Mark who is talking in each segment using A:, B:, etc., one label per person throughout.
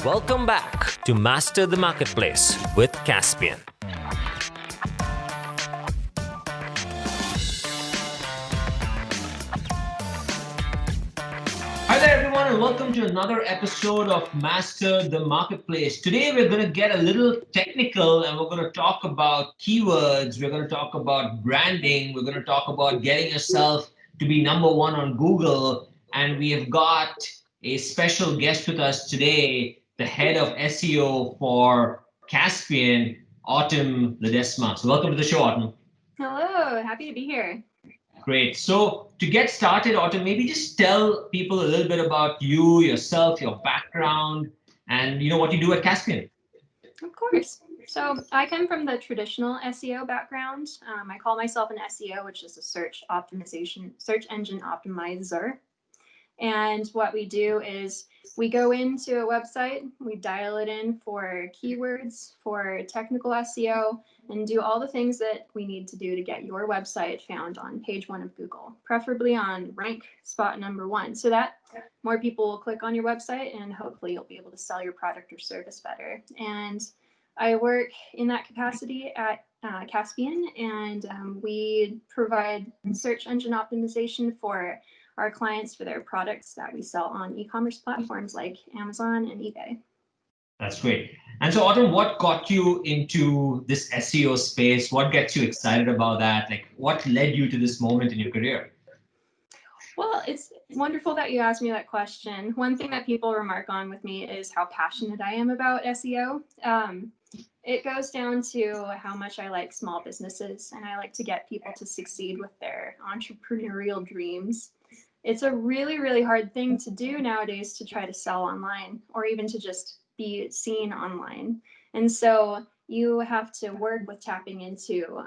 A: Welcome back to Master the Marketplace with Kaspien. Hi there, everyone, and welcome to another episode of Master the Marketplace. Today, we're going to get a little technical and we're going to talk about keywords. We're going to talk about branding. We're going to talk about getting yourself to be number one on Google. And we have got a special guest with us today, the head of SEO for Kaspien, Autumn Ledesma. So welcome to the show, Autumn.
B: Hello, happy to be here.
A: Great. So to get started, Autumn, maybe just tell people a little bit about you, yourself, your background, and what you do at Kaspien.
B: Of course. So I come from the traditional SEO background. I call myself an SEO, which is a search engine optimizer. And what we do is we go into a website, we dial it in for keywords, for technical SEO, and do all the things that we need to do to get your website found on page 1 of Google, preferably on rank spot number 1, so that more people will click on your website and hopefully you'll be able to sell your product or service better. And I work in that capacity at Kaspien, and we provide search engine optimization for our clients for their products that we sell on e-commerce platforms like Amazon and eBay.
A: That's great. And so, Autumn, what got you into this SEO space? What gets you excited about that? Like, what led you to this moment in your career?
B: Well, it's wonderful that you asked me that question. One thing that people remark on with me is how passionate I am about SEO. It goes down to how much I like small businesses, and I like to get people to succeed with their entrepreneurial dreams. It's a really, really hard thing to do nowadays to try to sell online or even to just be seen online. And so you have to work with tapping into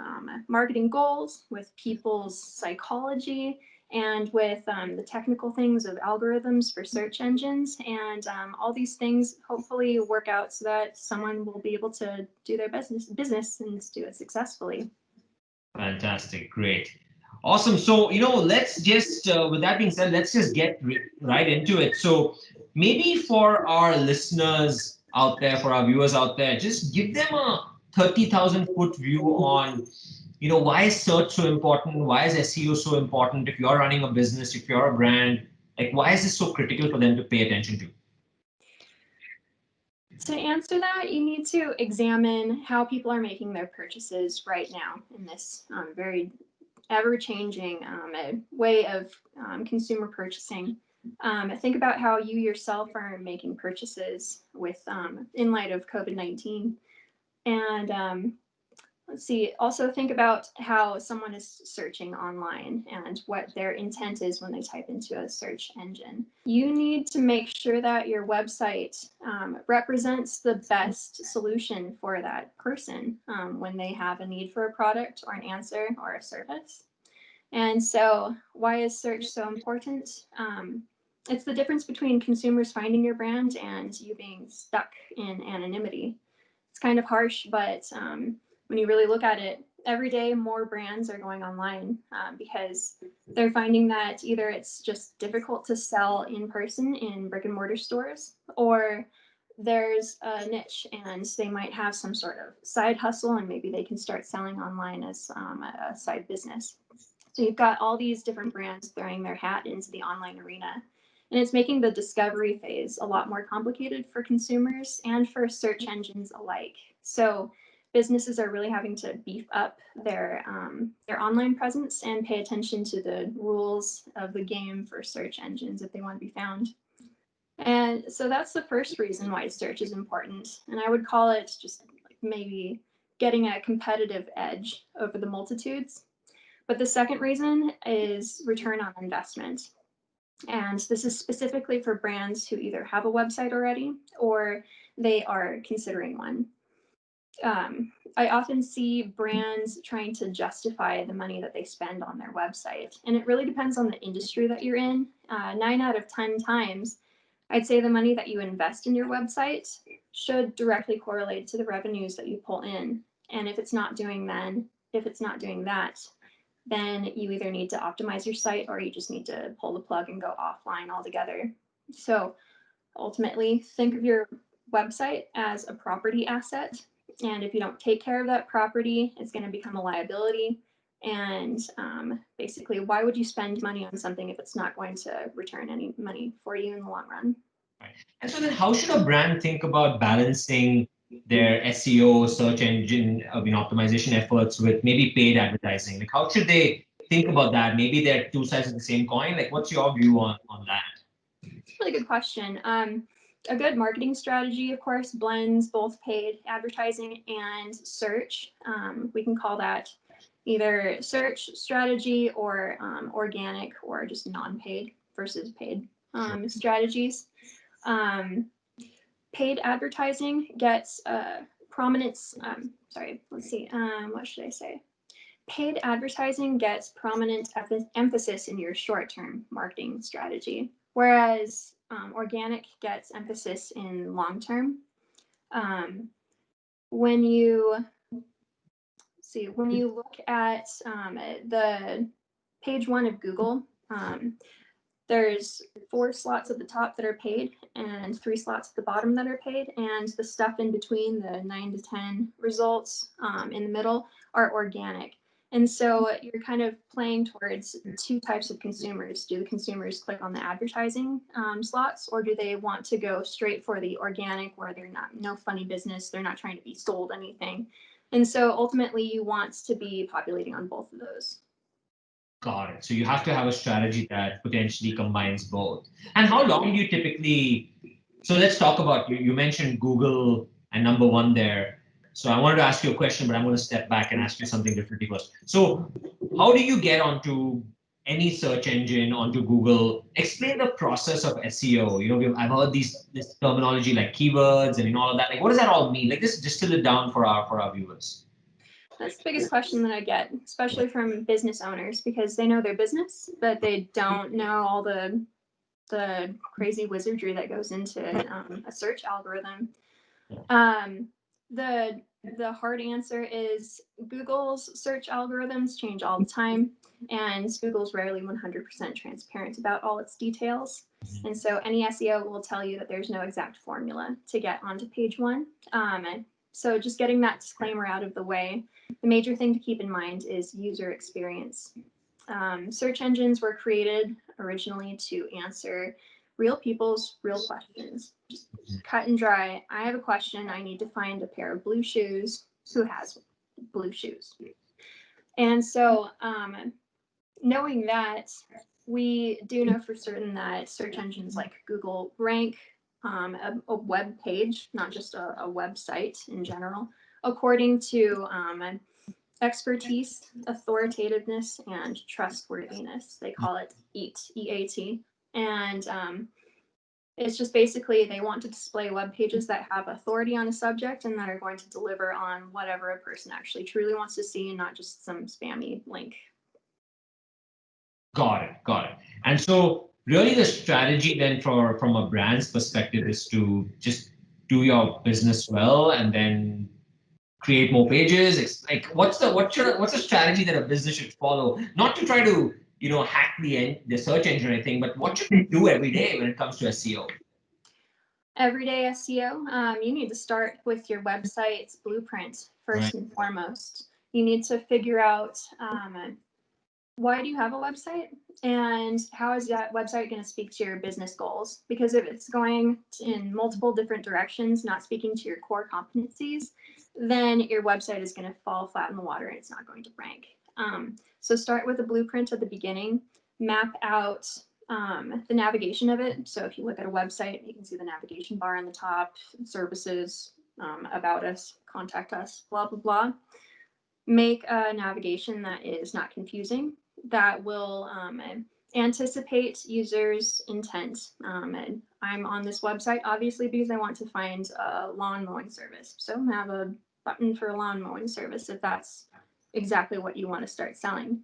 B: marketing goals, with people's psychology, and with the technical things of algorithms for search engines. And all these things hopefully work out so that someone will be able to do their business and do it successfully.
A: Fantastic. Great. Awesome. So, let's just, with that being said, let's just get right into it. So maybe for our listeners out there, for our viewers out there, just give them a 30,000 foot view on, why is search so important? Why is SEO so important? If you're running a business, if you're a brand, like, why is this so critical for them to pay attention to?
B: To answer that, you need to examine how people are making their purchases right now in this very ever-changing way of consumer purchasing. Think about how you yourself are making purchases with in light of COVID-19. And let's see, also think about how someone is searching online and what their intent is when they type into a search engine. You need to make sure that your website represents the best solution for that person when they have a need for a product or an answer or a service. And so why is search so important? It's the difference between consumers finding your brand and you being stuck in anonymity. It's kind of harsh, but when you really look at it, every day more brands are going online because they're finding that either it's just difficult to sell in person in brick and mortar stores, or there's a niche and they might have some sort of side hustle and maybe they can start selling online as a side business. So you've got all these different brands throwing their hat into the online arena. And it's making the discovery phase a lot more complicated for consumers and for search engines alike. So businesses are really having to beef up their online presence and pay attention to the rules of the game for search engines if they want to be found. And so that's the first reason why search is important. And I would call it just like maybe getting a competitive edge over the multitudes. But the second reason is return on investment. And this is specifically for brands who either have a website already or they are considering one. I often see brands trying to justify the money that they spend on their website. And it really depends on the industry that you're in. 9 out of 10 times, I'd say the money that you invest in your website should directly correlate to the revenues that you pull in. And if it's not doing that, then you either need to optimize your site or you just need to pull the plug and go offline altogether. So ultimately, think of your website as a property asset. And if you don't take care of that property, it's going to become a liability. And basically, why would you spend money on something if it's not going to return any money for you in the long run?
A: Right. And so then how should a brand think about balancing their SEO, search engine optimization efforts with maybe paid advertising? Like how should they think about that? Maybe they're two sides of the same coin. Like what's your view on that?
B: Really good question. A good marketing strategy, of course, blends both paid advertising and search. We can call that either search strategy or organic or just non-paid versus paid strategies. Paid advertising gets prominence. Sorry, let's see. What should I say? Paid advertising gets prominent emphasis in your short-term marketing strategy, whereas organic gets emphasis in long-term. When you look at the page 1 of Google, there's 4 slots at the top that are paid and 3 slots at the bottom that are paid, and the stuff in between, the 9 to 10 results in the middle, are organic. And so you're kind of playing towards 2 types of consumers. Do the consumers click on the advertising slots, or do they want to go straight for the organic where they're no funny business, they're not trying to be sold anything? And so ultimately you want to be populating on both of those.
A: Got it. So you have to have a strategy that potentially combines both. And how long do you typically, so let's talk about, you mentioned Google and number 1 there. So I wanted to ask you a question, but I'm going to step back and ask you something differently first. So how do you get onto any search engine, onto Google? Explain the process of SEO. I've heard this terminology like keywords and all of that. Like, what does that all mean? Like, just distill it down for our viewers.
B: That's the biggest question that I get, especially from business owners, because they know their business, but they don't know all the crazy wizardry that goes into a search algorithm. The hard answer is Google's search algorithms change all the time, and Google's rarely 100% transparent about all its details. And so any SEO will tell you that there's no exact formula to get onto page 1. So just getting that disclaimer out of the way, the major thing to keep in mind is user experience. Search engines were created originally to answer real people's real questions. Just cut and dry. I have a question. I need to find a pair of blue shoes. Who has blue shoes? And so knowing that, we do know for certain that search engines like Google rank a web page, not just a website in general, according to expertise, authoritativeness, and trustworthiness. They call it EAT, E-A-T. And it's just basically they want to display web pages that have authority on a subject and that are going to deliver on whatever a person actually truly wants to see, and not just some spammy link.
A: Got it. And so really the strategy then from a brand's perspective is to just do your business well and then create more pages. It's like what's the strategy that a business should follow? Not to try to hack the search engine or anything, but what should they do every day when it comes to SEO?
B: Everyday SEO, you need to start with your website's blueprint first and foremost. You need to figure out why do you have a website, and how is that website going to speak to your business goals? Because if it's going in multiple different directions, not speaking to your core competencies, then your website is going to fall flat in the water and it's not going to rank. So start with a blueprint at the beginning, map out the navigation of it. So if you look at a website, you can see the navigation bar on the top, services, about us, contact us, blah, blah, blah. Make a navigation that is not confusing, that will anticipate users' intent. And I'm on this website, obviously, because I want to find a lawn mowing service. So have a button for a lawn mowing service if that's exactly what you want to start selling.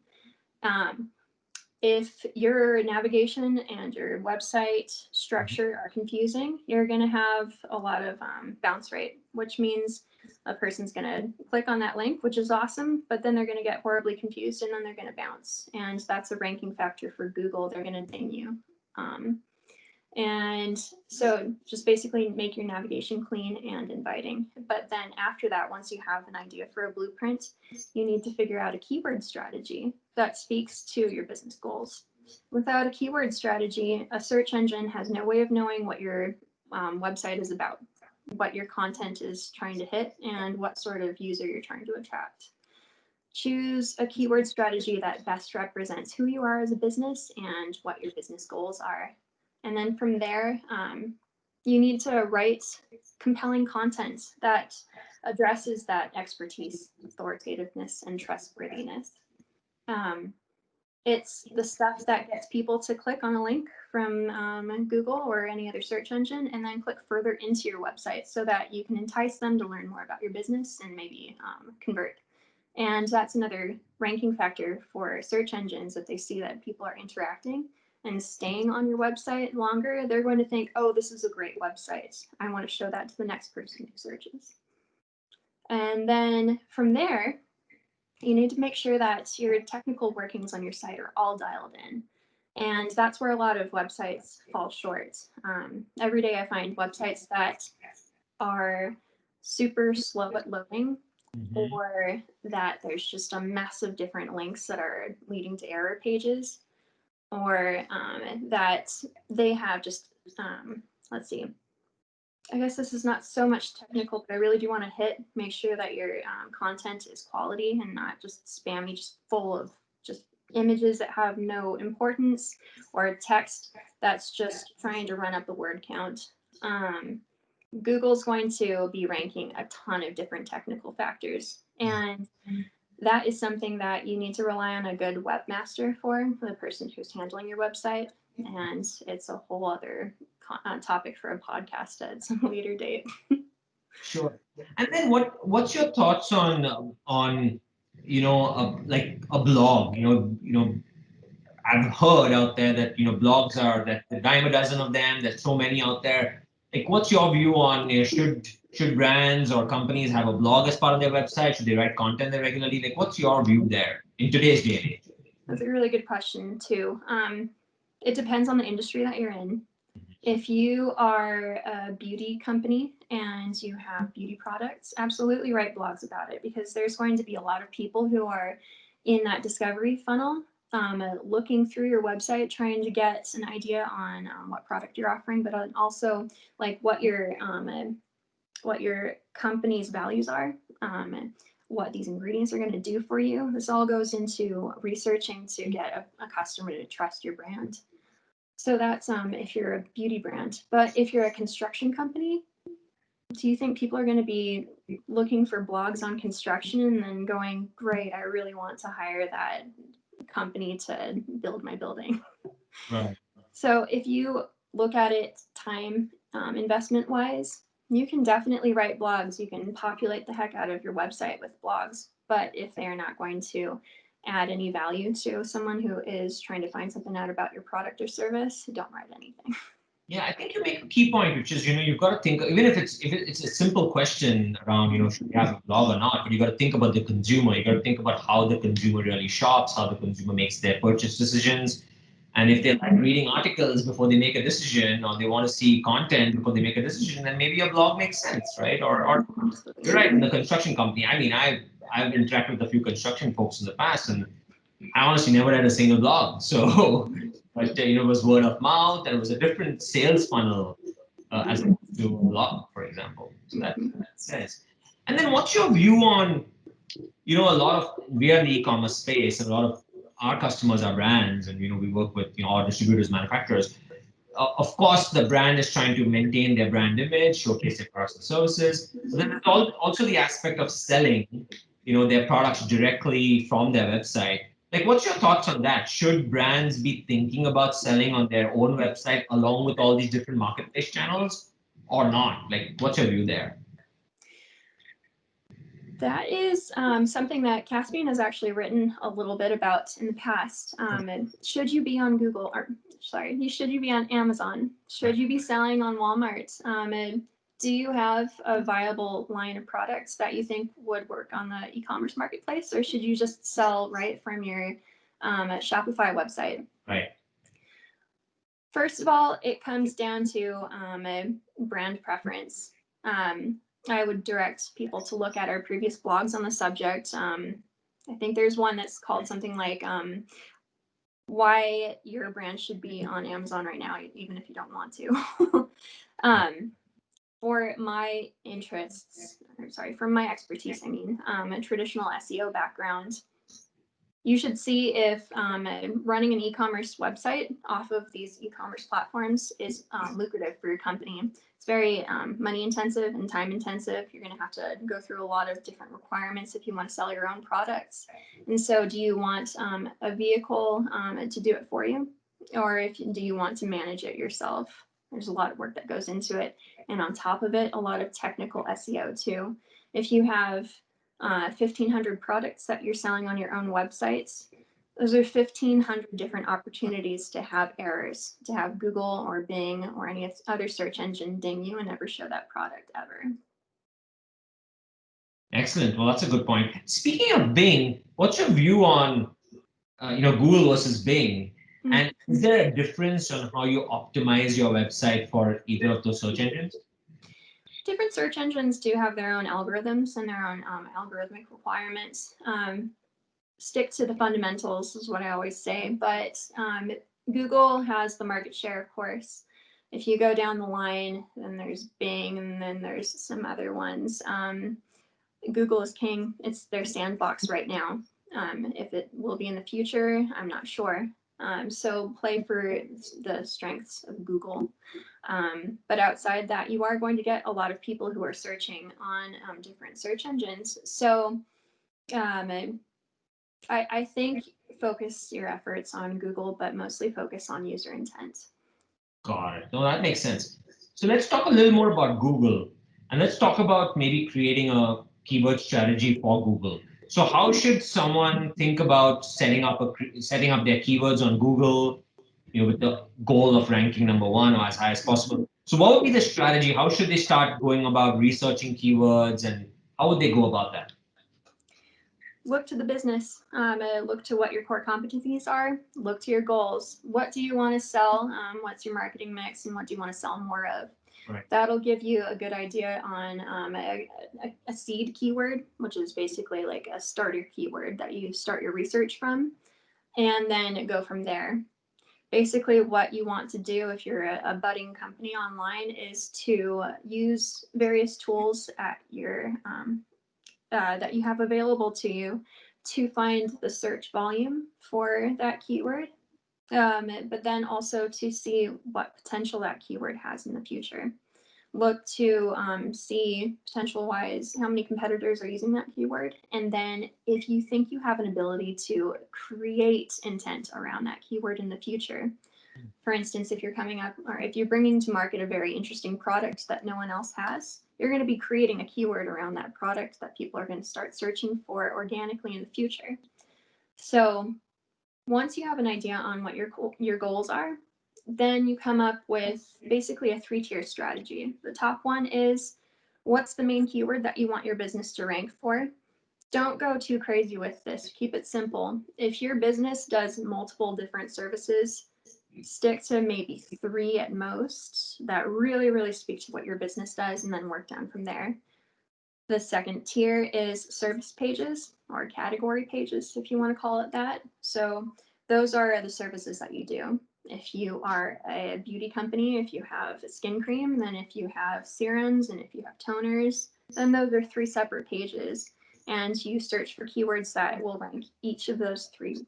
B: If your navigation and your website structure are confusing, you're going to have a lot of bounce rate, which means a person's going to click on that link, which is awesome, but then they're going to get horribly confused and then they're going to bounce. And that's a ranking factor for Google. They're going to ding you. And so just basically make your navigation clean and inviting. But then after that, once you have an idea for a blueprint, you need to figure out a keyword strategy that speaks to your business goals. Without a keyword strategy, a search engine has no way of knowing what your website is about, what your content is trying to hit, and what sort of user you're trying to attract. Choose a keyword strategy that best represents who you are as a business and what your business goals are. And then from there, you need to write compelling content that addresses that expertise, authoritativeness, and trustworthiness. Um, it's the stuff that gets people to click on a link from Google or any other search engine and then click further into your website so that you can entice them to learn more about your business and maybe convert. And that's another ranking factor for search engines. If they see that people are interacting and staying on your website longer, they're going to think, oh, this is a great website. I want to show that to the next person who searches. And then from there, you need to make sure that your technical workings on your site are all dialed in. And that's where a lot of websites fall short. Every day I find websites that are super slow at loading, or that there's just a mess of different links that are leading to error pages, or that they have just, let's see, I guess this is not so much technical, but I really do want to make sure that your content is quality and not just spammy, just full of just images that have no importance, or text that's just trying to run up the word count. Google's going to be ranking a ton of different technical factors. And that is something that you need to rely on a good webmaster for, the person who's handling your website. And it's a whole other topic for a podcast at some later date.
A: Sure. And then what's your thoughts on like a blog? I've heard out there that blogs are that the dime a dozen of them. There's so many out there. Like, what's your view on should brands or companies have a blog as part of their website? Should they write content there regularly? Like, what's your view there in today's day and age?
B: That's a really good question too. It depends on the industry that you're in. If you are a beauty company and you have beauty products, absolutely write blogs about it, because there's going to be a lot of people who are in that discovery funnel, looking through your website, trying to get an idea on what product you're offering, but also like what your company's values are, and what these ingredients are going to do for you. This all goes into researching to get a customer to trust your brand. So that's if you're a beauty brand. But if you're a construction company, do you think people are going to be looking for blogs on construction and then going, great, I really want to hire that company to build my building?
A: Right.
B: So if you look at it time investment wise, you can definitely write blogs. You can populate the heck out of your website with blogs. But if they are not going to add any value to someone who is trying to find something out about your product or service, don't write anything.
A: Yeah, I think you make a key point, which is you've got to think, even if it's a simple question around should we have a blog or not, but you got to think about the consumer. You got to think about how the consumer really shops, how the consumer makes their purchase decisions, and if they like reading articles before they make a decision, or they want to see content before they make a decision, then maybe a blog makes sense, right? Or you're right, in the construction company. I mean, I've interacted with a few construction folks in the past, and I honestly never had a single blog. So, but it was word of mouth, and it was a different sales funnel as opposed to a blog, for example. So that makes sense. And then, what's your view on a lot of we are in the e-commerce space, and a lot of our customers are brands, and we work with our distributors, manufacturers. Of course, the brand is trying to maintain their brand image, showcase their products and services. But then there's also the aspect of selling, their products directly from their website. Like, what's your thoughts on that? Should brands be thinking about selling on their own website along with all these different marketplace channels, or not? Like, what's your view there?
B: That is something that Kaspien has actually written a little bit about in the past. Should you be on Google, or sorry, should you be on Amazon? Should you be selling on Walmart? And do you have a viable line of products that you think would work on the e-commerce marketplace, or should you just sell right from your Shopify website?
A: Right.
B: First of all, it comes down to a brand preference. I would direct people to look at our previous blogs on the subject. I think there's one that's called something like why your brand should be on Amazon right now, even if you don't want to. For my interests, for my expertise, I mean, a traditional SEO background, you should see if running an e-commerce website off of these e-commerce platforms is lucrative for your company. It's very money intensive and time intensive. You're going to have to go through a lot of different requirements if you want to sell your own products. And so do you want a vehicle to do it for you? Or do you want to manage it yourself? There's a lot of work that goes into it. And on top of it, a lot of technical SEO too. If you have 1,500 products that you're selling on your own websites, those are 1,500 different opportunities to have errors, to have Google or Bing or any other search engine ding you and never show that product ever.
A: Excellent. Well, that's a good point. Speaking of Bing, what's your view on Google versus Bing? Mm-hmm. And is there a difference on how you optimize your website for either of those search engines?
B: Different search engines do have their own algorithms and their own algorithmic requirements. Stick to the fundamentals is what I always say, but Google has the market share, of course. If you go down the line, then there's Bing, and then there's some other ones. Google is king. It's their sandbox right now. If it will be in the future, I'm not sure. So play for the strengths of Google. But outside that, you are going to get a lot of people who are searching on different search engines. So I think focus your efforts on Google, but mostly focus on user intent.
A: Got it. No, that makes sense. So let's talk a little more about Google, and let's talk about maybe creating a keyword strategy for Google. So how should someone think about setting up their keywords on Google, with the goal of ranking #1 or as high as possible? So what would be the strategy? How should they start going about researching keywords, and how would they go about that?
B: Look to the business. Look to what your core competencies are. Look to your goals. What do you want to sell? What's your marketing mix, and what do you want to sell more of? Right. That'll give you a good idea on a seed keyword, which is basically like a starter keyword that you start your research from, and then go from there. Basically, what you want to do if you're a budding company online is to use various tools at your that you have available to you to find the search volume for that keyword, but then also to see what potential that keyword has in the future. Look to see potential-wise how many competitors are using that keyword, and then if you think you have an ability to create intent around that keyword in the future. For instance, if you're coming up or if you're bringing to market a very interesting product that no one else has, you're going to be creating a keyword around that product that people are going to start searching for organically in the future. So once you have an idea on what your goals are, then you come up with basically a 3-tier strategy. The top one is, what's the main keyword that you want your business to rank for? Don't go too crazy with this. Keep it simple. If your business does multiple different services, stick to maybe 3 at most that really, really speak to what your business does, and then work down from there. The second tier is service pages or category pages, if you want to call it that. So those are the services that you do. If you are a beauty company, if you have a skin cream, then if you have serums, and if you have toners, then those are 3 separate pages. And you search for keywords that will rank each of those 3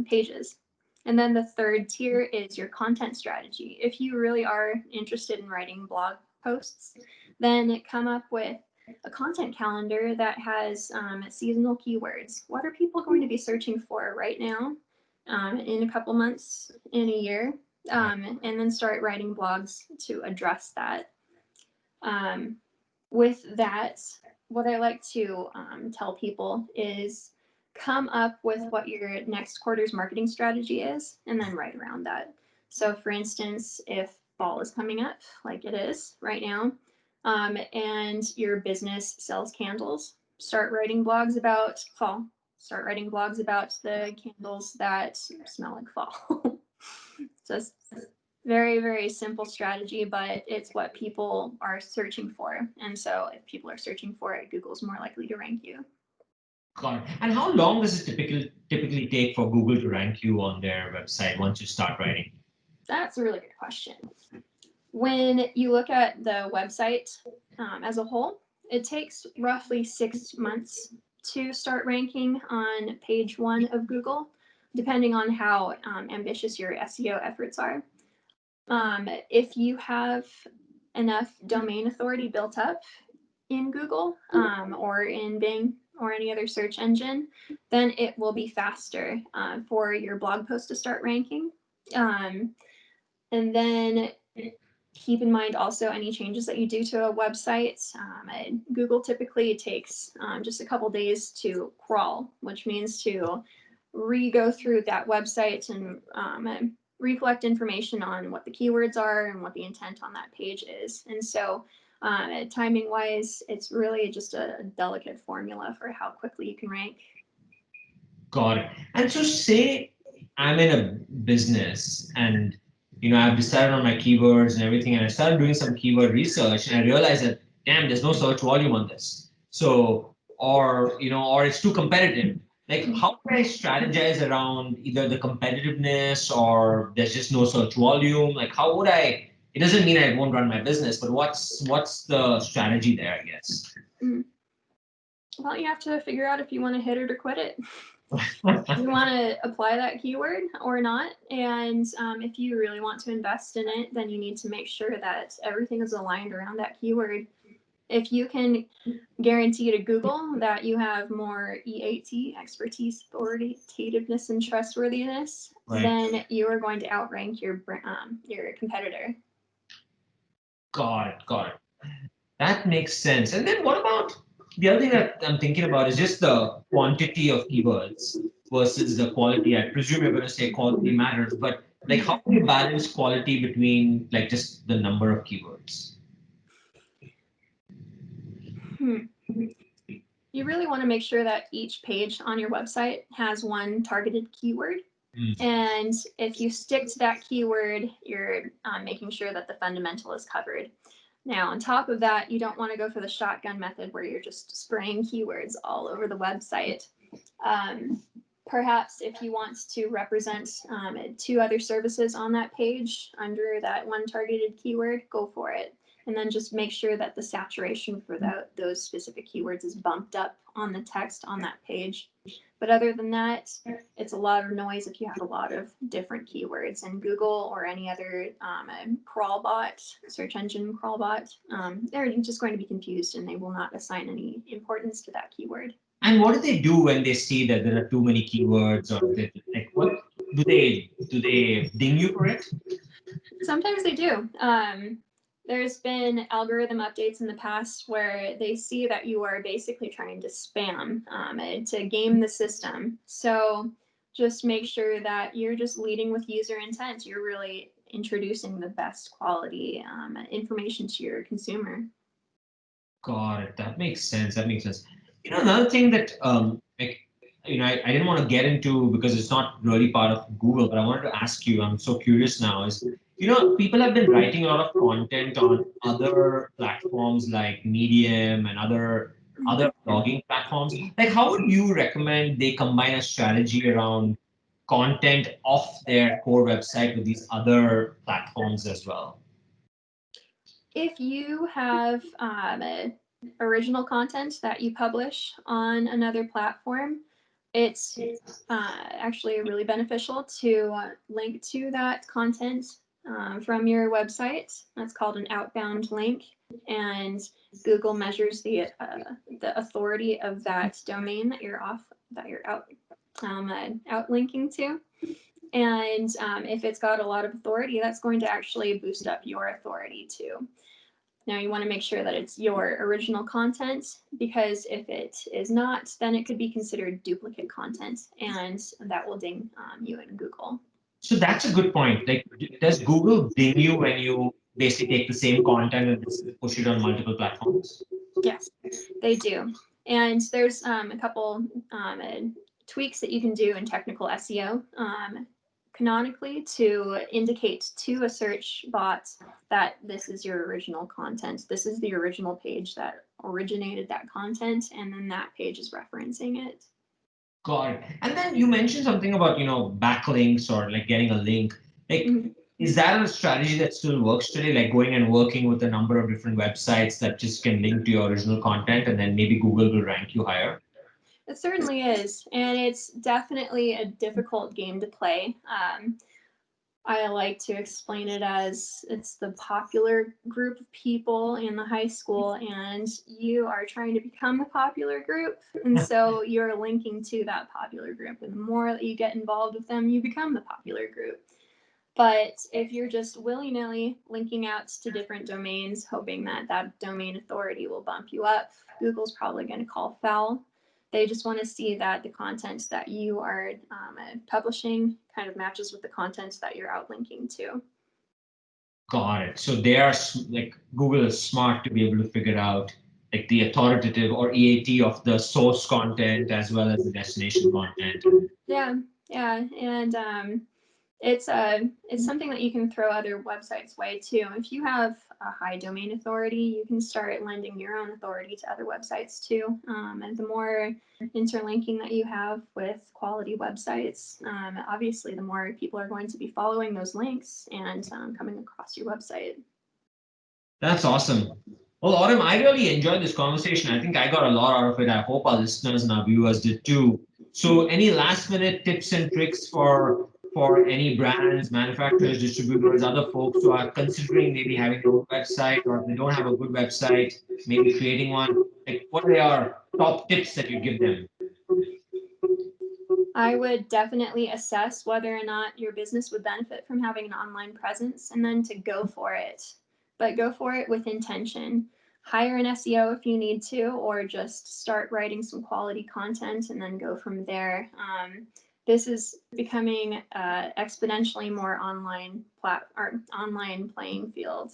B: pages. And then the third tier is your content strategy. If you really are interested in writing blog posts, then come up with a content calendar that has seasonal keywords. What are people going to be searching for right now, in a couple months, in a year, and then start writing blogs to address that. With that, what I like to tell people is come up with what your next quarter's marketing strategy is, and then write around that. So for instance, if fall is coming up, like it is right now, and your business sells candles, start writing blogs about fall. Start writing blogs about the candles that smell like fall. Just Very, very simple strategy, but it's what people are searching for. And so if people are searching for it, Google's more likely to rank you.
A: Got it. And how long does it typically take for Google to rank you on their website once you start writing?
B: That's a really good question. When you look at the website as a whole, it takes roughly 6 months to start ranking on page 1 of Google, depending on how ambitious your SEO efforts are. If you have enough domain authority built up in Google or in Bing or any other search engine, then it will be faster for your blog post to start ranking. And then keep in mind also any changes that you do to a website. Google typically takes just a couple days to crawl, which means to re-go through that website and recollect information on what the keywords are and what the intent on that page is. And so timing wise, it's really just a delicate formula for how quickly you can rank.
A: Got it. And so say I'm in a business and I've decided on my keywords and everything, and I started doing some keyword research and I realized that damn, there's no search volume on this. So or it's too competitive. Like how can I strategize around either the competitiveness or there's just no search volume? Like how would I it doesn't mean I won't run my business, but what's the strategy there, I guess?
B: Well, you have to figure out if you want to hit it or quit it. You want to apply that keyword or not. And if you really want to invest in it, then you need to make sure that everything is aligned around that keyword. If you can guarantee to Google that you have more EAT, expertise, auditativeness, and trustworthiness,
A: Right.
B: then you are going to outrank your competitor.
A: Got it. That makes sense. And then what about the other thing that I'm thinking about is just the quantity of keywords versus the quality. I presume you're going to say quality matters, but like how do you balance quality between like just the number of keywords?
B: You really want to make sure that each page on your website has one targeted keyword. And if you stick to that keyword, you're making sure that the fundamental is covered. Now, on top of that, you don't want to go for the shotgun method where you're just spraying keywords all over the website. Perhaps if you want to represent 2 other services on that page under that one targeted keyword, go for it. And then just make sure that the saturation for those specific keywords is bumped up on the text on that page. But other than that, it's a lot of noise if you have a lot of different keywords. And Google or any other crawl bot, search engine crawl bot, they're just going to be confused and they will not assign any importance to that keyword.
A: And what do they do when they see that there are too many keywords, or like what do they ding you for it?
B: Sometimes they do. There's been algorithm updates in the past where they see that you are basically trying to spam to game the system. So just make sure that you're just leading with user intent. You're really introducing the best quality information to your consumer.
A: Got it. That makes sense. Another thing that I didn't want to get into because it's not really part of Google, but I wanted to ask you, I'm so curious now, is people have been writing a lot of content on other platforms like Medium and other blogging platforms. Like how would you recommend they combine a strategy around content off their core website with these other platforms as well?
B: If you have original content that you publish on another platform, it's actually really beneficial to link to that content from your website. That's called an outbound link, and Google measures the authority of that domain that you're outlinking to. And if it's got a lot of authority, that's going to actually boost up your authority too. Now you want to make sure that it's your original content, because if it is not, then it could be considered duplicate content, and that will ding you in Google.
A: So that's a good point. Like, does Google ding you when you basically take the same content and just push it on multiple platforms?
B: Yes, they do. And there's a couple tweaks that you can do in technical SEO canonically to indicate to a search bot that this is your original content. This is the original page that originated that content, and then that page is referencing it.
A: Got it. And then you mentioned something about, backlinks or like getting a link. Like, is that a strategy that still works today? Like going and working with a number of different websites that just can link to your original content, and then maybe Google will rank you higher?
B: It certainly is, and it's definitely a difficult game to play. I like to explain it as it's the popular group of people in the high school, and you are trying to become the popular group. And so you're linking to that popular group. And the more that you get involved with them, you become the popular group. But if you're just willy-nilly linking out to different domains, hoping that that domain authority will bump you up, Google's probably going to call foul. They just want to see that the content that you are publishing kind of matches with the content that you're outlinking to.
A: Got it. So they are like Google is smart to be able to figure out like the authoritative or EAT of the source content as well as the destination content.
B: Yeah, and it's something that you can throw other websites' way too. If you have a high domain authority, you can start lending your own authority to other websites too. And the more interlinking that you have with quality websites, obviously the more people are going to be following those links and coming across your website.
A: That's awesome. Well, Autumn, I really enjoyed this conversation. I think I got a lot out of it. I hope our listeners and our viewers did too. So any last minute tips and tricks for any brands, manufacturers, distributors, other folks who are considering maybe having their own website, or if they don't have a good website, maybe creating one? Like, what are your top tips that you give them?
B: I would definitely assess whether or not your business would benefit from having an online presence, and then to go for it. But go for it with intention. Hire an SEO if you need to, or just start writing some quality content and then go from there. This is becoming exponentially more online playing field.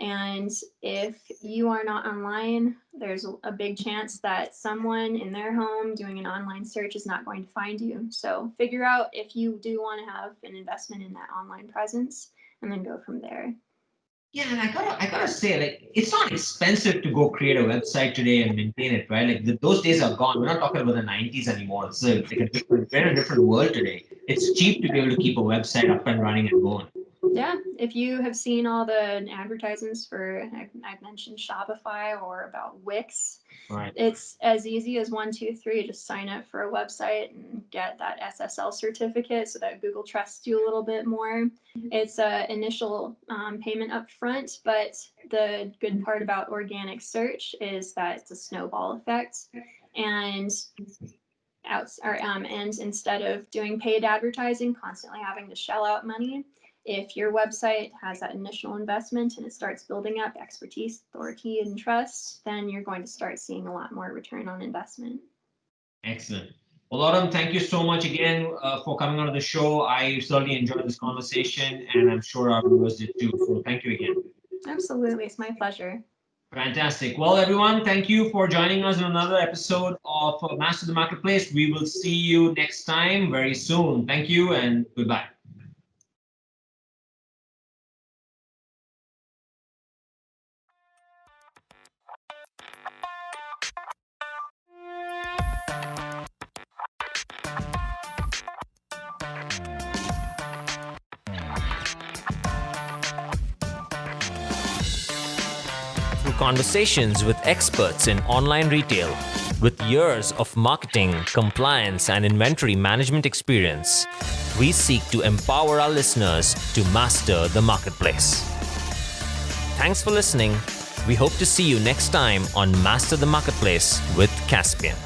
B: And if you are not online, there's a big chance that someone in their home doing an online search is not going to find you. So figure out if you do want to have an investment in that online presence, and then go from there.
A: Yeah, and I gotta say, like, it's not expensive to go create a website today and maintain it, right? Like those days are gone. We're not talking about the 90s anymore. It's like we're in a different world today. It's cheap to be able to keep a website up and running and going.
B: Yeah, if you have seen all the advertisements for, I've mentioned Shopify or about Wix,
A: Right.
B: It's as easy as 1, 2, 3. Just sign up for a website and get that SSL certificate so that Google trusts you a little bit more. It's an initial payment up front, but the good part about organic search is that it's a snowball effect. And and instead of doing paid advertising, constantly having to shell out money, if your website has that initial investment and it starts building up expertise, authority, and trust, then you're going to start seeing a lot more return on investment.
A: Excellent. Well, Autumn, thank you so much again for coming on the show. I certainly enjoyed this conversation, and I'm sure our viewers did too. So thank you again.
B: Absolutely. It's my pleasure.
A: Fantastic. Well, everyone, thank you for joining us in another episode of Master the Marketplace. We will see you next time very soon. Thank you and goodbye.
C: Through conversations with experts in online retail, with years of marketing, compliance, and inventory management experience, we seek to empower our listeners to master the marketplace. Thanks for listening. We hope to see you next time on Master the Marketplace with Kaspien.